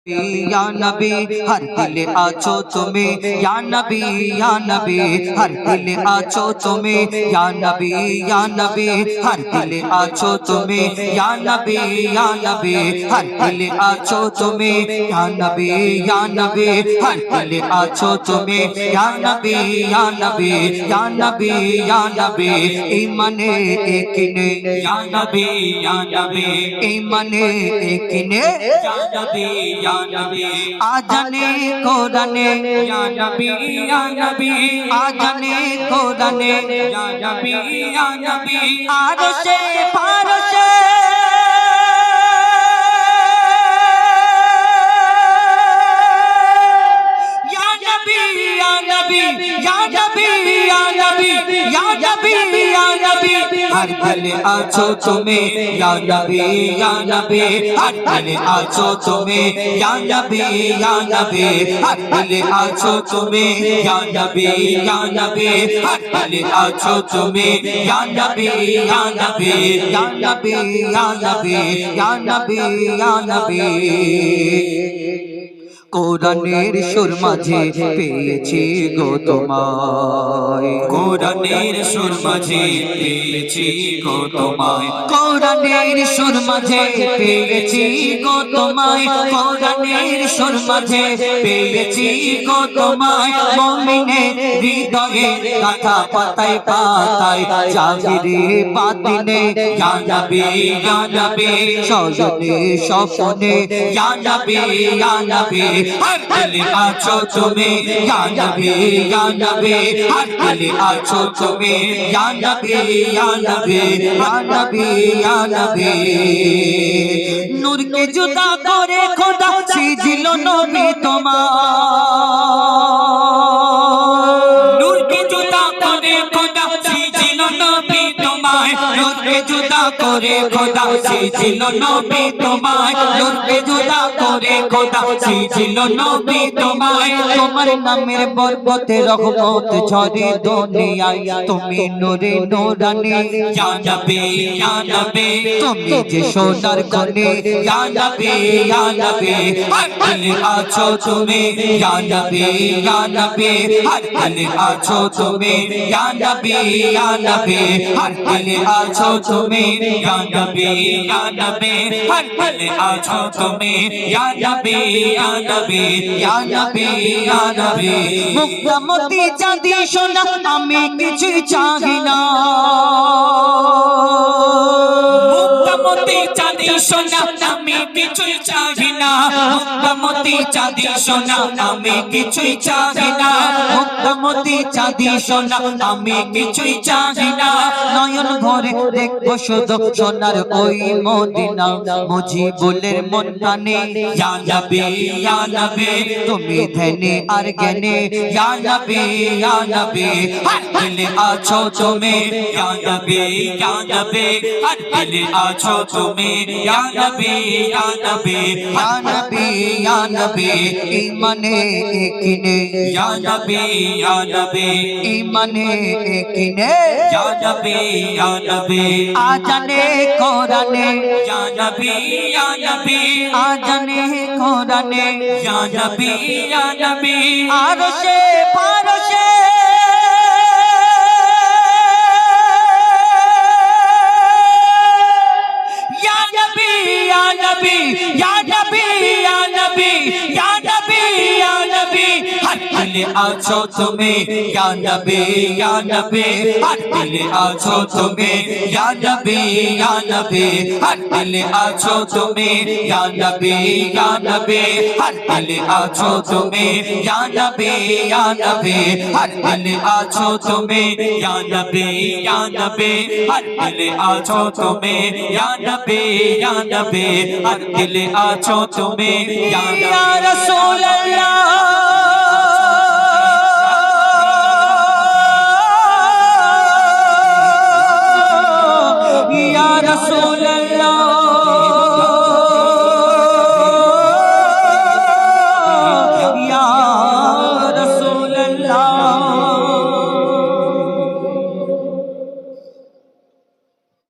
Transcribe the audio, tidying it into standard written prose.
या नबी हर दिल आछो तुम्हें या नबी हर दिल आछो तुम्हें या नबी हर दिल आछो तुम्हें या नबी हर दिल आछो तुम्हें या नबी हर दिल आछो तुम्हें या नबी ईमाने एकिने या नबी ईमाने एकिने या नबी आजाने कोराने या नबी आजाने कोराने या नबी आरशे फारशे या नबी या नबी या नबी या नबी या नबी हर दिल आछो तुम्हें या नबी हर दिल आछो तुम्हें या नबी हर दिल आछो तुम्हें या नबी हर दिल आछो तुम्हें या नबी या नबी কোরআনের সুর মাঝে পেয়েছি গো তোমায় কোরআনের সুর মাঝে পেয়েছি গো তোমায় কোরআনের সুর মাঝে পেয়েছি গো তোমায় কোরআনের সুর মাঝে পেয়েছি গো তোমায় মুমিনের হৃদয়ে কথা পাতায় পাতায় জাহিরে বাতিনে ইয়া নবী সজনে স্বপনে ইয়া নবী हर दिल आछो तुम्हें या नबी हर दिल आछो तुम्हें या नबी या नबी नूर के जुदा करे खुदा सिजिल नबी तुम्हार नूर के जुदा करे खुदा सिजिल नबी तुम्हार नूर के जुदा करे खुदा सिजिल नबी तुम्हार नूर के जुदा करे खुदा सिजिल नबी तुम्हार তোমার নামের বরকতে রহমত ঝরে দুনিয়ায় তুমি নূরে নূরানী ইয়া নবী তুমি যে সোনার খনি ইয়া নবী হর দিল আছো তুমি ইয়া নবী হর দিল আছো তুমি ইয়া নবী হর দিল আছো তুমি ইয়া নবী হর দিল আছো তুমি ইয়া নবী মুক্তামতি চাঁদি সোনা আমি কিছুই চাহি না মুক্তামতি চাঁদি সোনা আমি কিছুই চাহি না মুক্তামতি চাঁদি সোনা আমি কিছুই চাহি না মুক্তামতি চাঁদি সোনা আমি কিছুই চাহি না নয়ন ভরে দেখবো শুধু সোনার ওই মদিনা মুজিবুলের মন প্রাণে ইয়া নবী তুমি ধ্যানে আর জ্ঞানে ইয়া নবী হর দিল আছো তুমি ইয়া নবী হর দিল আছো তুমি ইয়া নবী ইমানে একিনে ইয়া নবী ইমানে একিনে ইয়া নবী আজানে কোরআনে ইয়া নবী আজানে কোরআনে ইয়া নবী আরশে ফারশে ইয়া নবী ইয়া নবী हर दिल आछो तुम्हें या नबी हर दिल आछो तुम्हें या नबी हर दिल आछो तुम्हें या नबी हर दिल आछो तुम्हें या नबी हर दिल आछो तुम्हें या नबी हर दिल आछो तुम्हें या नबी हर दिल आछो तुम्हें या रसूल अल्लाह या रसूल